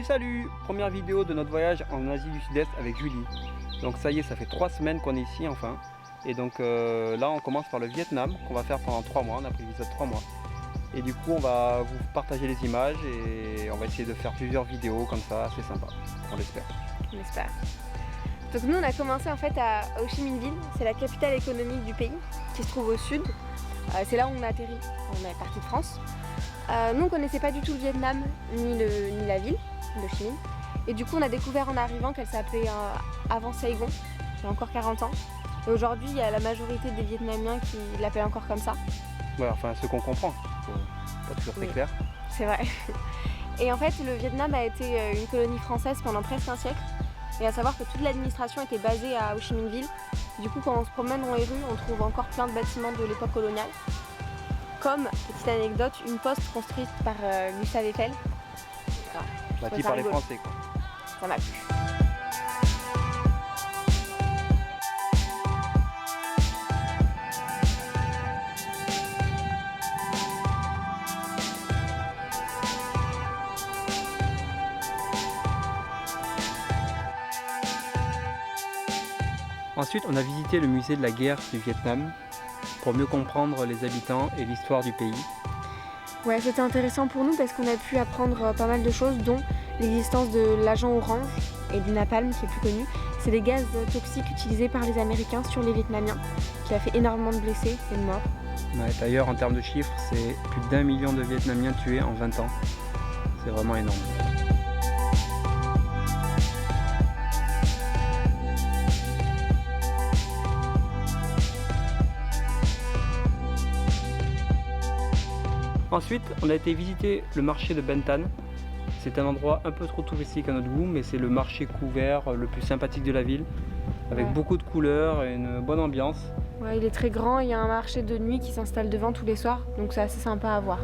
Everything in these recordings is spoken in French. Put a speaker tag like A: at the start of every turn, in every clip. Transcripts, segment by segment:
A: Salut! Première vidéo de notre voyage en Asie du Sud-Est avec Julie. Donc ça y est, ça fait 3 semaines qu'on est ici enfin. Et donc là on commence par le Vietnam qu'on va faire pendant 3 mois, on a prévu ça 3 mois. Et du coup on va vous partager les images et on va essayer de faire plusieurs vidéos comme ça, assez sympa, on l'espère.
B: On espère. Donc nous on a commencé en fait à Ho Chi Minh Ville, c'est la capitale économique du pays qui se trouve au sud. C'est là où on a atterri, on est parti de France. Nous on ne connaissait pas du tout le Vietnam ni la ville de Ho Chi Minh. Et du coup on a découvert en arrivant qu'elle s'appelait avant Saigon, il y a encore 40 ans. Et aujourd'hui il y a la majorité des Vietnamiens qui l'appellent encore comme ça.
A: Ouais, enfin ce qu'on comprend, pas toujours très clair.
B: C'est vrai. Et en fait le Vietnam a été une colonie française pendant presque un siècle. Et à savoir que toute l'administration était basée à Ho Chi Minh Ville. Du coup, quand on se promène dans les rues, on trouve encore plein de bâtiments de l'époque coloniale. Comme, petite anecdote, une poste construite par Gustave Eiffel.
A: Bâtie par les Français quoi.
B: Ça m'a plu.
A: Ensuite, on a visité le musée de la guerre du Vietnam pour mieux comprendre les habitants et l'histoire du pays.
B: Ouais, c'était intéressant pour nous parce qu'on a pu apprendre pas mal de choses, dont l'existence de l'agent orange et du napalm qui est plus connu. C'est des gaz toxiques utilisés par les Américains sur les Vietnamiens, qui a fait énormément de blessés et de morts.
A: Ouais, d'ailleurs, en termes de chiffres, c'est plus d'1 million de Vietnamiens tués en 20 ans. C'est vraiment énorme. Ensuite, on a été visiter le marché de Ben Thanh. C'est un endroit un peu trop touristique à notre goût, mais c'est le marché couvert le plus sympathique de la ville, avec beaucoup de couleurs et une bonne ambiance.
B: Ouais, il est très grand, il y a un marché de nuit qui s'installe devant tous les soirs, donc c'est assez sympa à voir.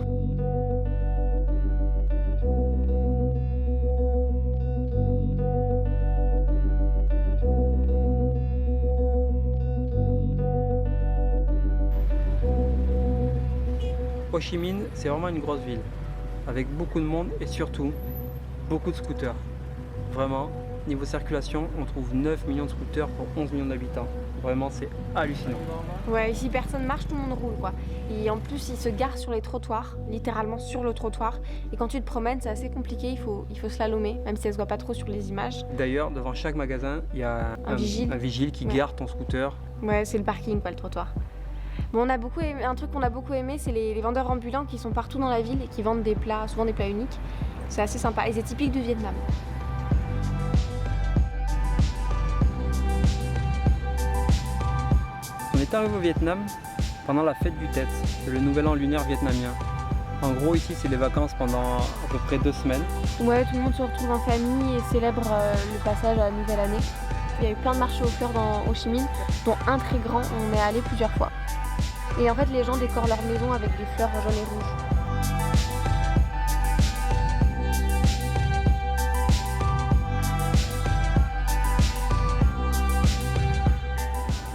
A: Ho Chi Minh, c'est vraiment une grosse ville, avec beaucoup de monde et surtout beaucoup de scooters. Vraiment, niveau circulation, on trouve 9 millions de scooters pour 11 millions d'habitants. Vraiment, c'est hallucinant.
B: Ouais, ici personne marche, tout le monde roule quoi. Et en plus, ils se garent sur les trottoirs, littéralement sur le trottoir. Et quand tu te promènes, c'est assez compliqué, il faut slalomer, même si ça se voit pas trop sur les images.
A: D'ailleurs, devant chaque magasin, il y a un vigile qui gare ton scooter.
B: Ouais, c'est le parking quoi, le trottoir. Bon, on a beaucoup aimé, un truc qu'on a beaucoup aimé, c'est les vendeurs ambulants qui sont partout dans la ville et qui vendent des plats, souvent des plats uniques. C'est assez sympa et c'est typique du Vietnam.
A: On est arrivé au Vietnam pendant la fête du Tet, le nouvel an lunaire vietnamien. En gros, ici, c'est les vacances pendant à peu près 2 semaines.
B: Ouais, tout le monde se retrouve en famille et célèbre le passage à la nouvelle année. Il y a eu plein de marchés aux fleurs dans Ho Chi Minh, dont un très grand, on est allé plusieurs fois. Et en fait, les gens décorent leur maison avec des fleurs jaunes et rouges.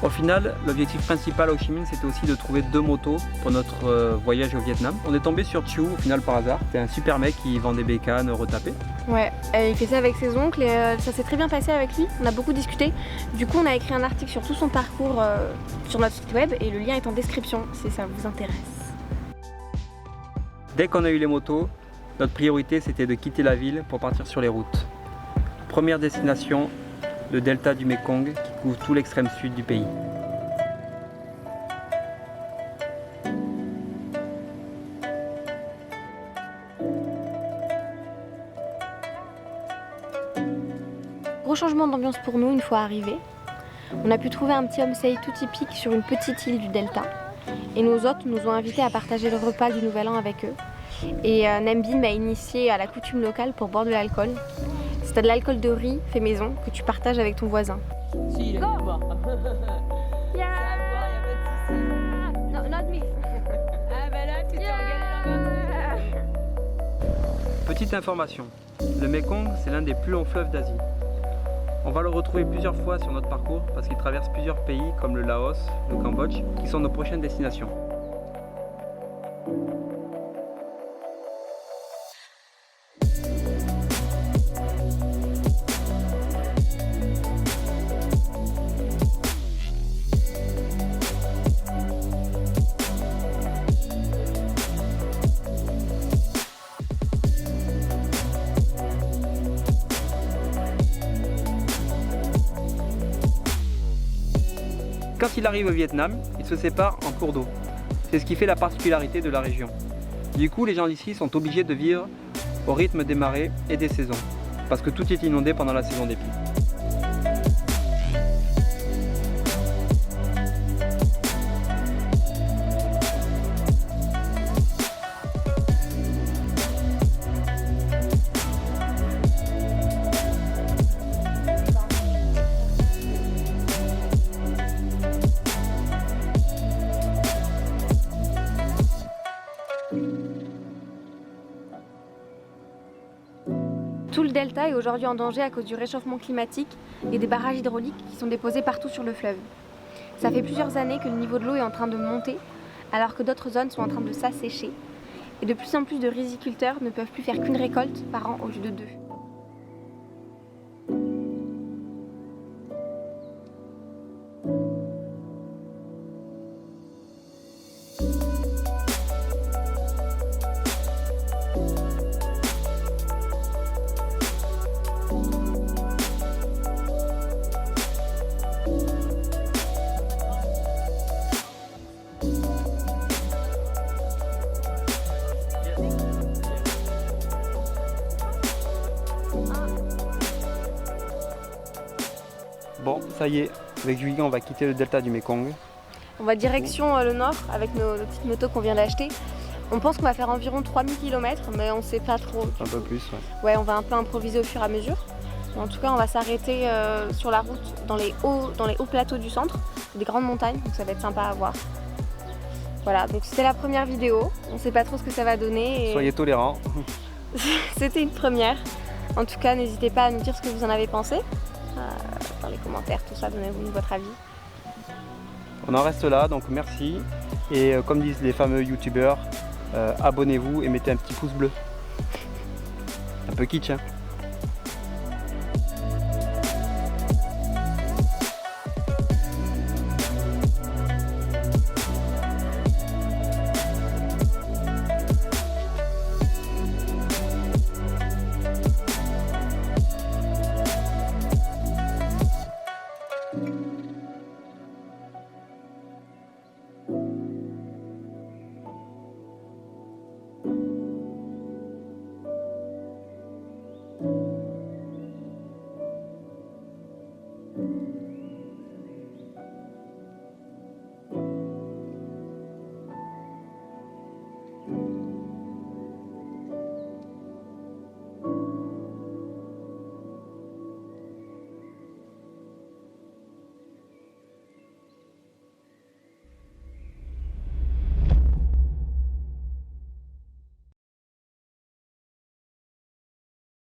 A: Au final, l'objectif principal à Ho Chi Minh, c'était aussi de trouver 2 motos pour notre voyage au Vietnam. On est tombé sur Chiu au final par hasard. C'était un super mec qui vend des bécanes retapées.
B: Ouais, il fait ça avec ses oncles et ça s'est très bien passé avec lui. On a beaucoup discuté. Du coup, on a écrit un article sur tout son parcours sur notre site web et le lien est en description si ça vous intéresse.
A: Dès qu'on a eu les motos, notre priorité c'était de quitter la ville pour partir sur les routes. Première destination, le delta du Mekong qui couvre tout l'extrême sud du pays.
B: Gros changement d'ambiance pour nous une fois arrivés. On a pu trouver un petit homestay tout typique sur une petite île du delta. Et nos hôtes nous ont invités à partager le repas du Nouvel An avec eux. Et Nam Binh m'a initié à la coutume locale pour boire de l'alcool. C'est de l'alcool de riz fait maison que tu partages avec ton voisin.
C: Si, il aime boire.
B: Yeah.
C: No, not me. Ah bah là, tu t'engueules.
A: Petite information, le Mekong c'est l'un des plus longs fleuves d'Asie. On va le retrouver plusieurs fois sur notre parcours parce qu'il traverse plusieurs pays comme le Laos, le Cambodge, qui sont nos prochaines destinations. Quand il arrive au Vietnam, il se sépare en cours d'eau. C'est ce qui fait la particularité de la région. Du coup, les gens d'ici sont obligés de vivre au rythme des marées et des saisons, parce que tout est inondé pendant la saison des pluies.
B: Tout le delta est aujourd'hui en danger à cause du réchauffement climatique et des barrages hydrauliques qui sont déposés partout sur le fleuve. Ça fait plusieurs années que le niveau de l'eau est en train de monter, alors que d'autres zones sont en train de s'assécher. Et de plus en plus de riziculteurs ne peuvent plus faire qu'une récolte par an au lieu de 2.
A: Bon, ça y est, avec Julie, on va quitter le delta du Mekong.
B: On va direction le nord avec nos petites motos qu'on vient d'acheter. On pense qu'on va faire environ 3000 km, mais on sait pas trop.
A: Un peu plus, ouais.
B: Ouais, on va un peu improviser au fur et à mesure. Mais en tout cas, on va s'arrêter sur la route dans les hauts plateaux du centre. C'est des grandes montagnes, donc ça va être sympa à voir. Voilà, donc c'était la première vidéo. On sait pas trop ce que ça va donner.
A: Soyez tolérants.
B: C'était une première. En tout cas, n'hésitez pas à nous dire ce que vous en avez pensé. Dans les commentaires, tout ça, donnez-vous votre avis.
A: On en reste là, donc merci. Et comme disent les fameux youtubeurs, abonnez-vous et mettez un petit pouce bleu. Un peu kitsch, hein.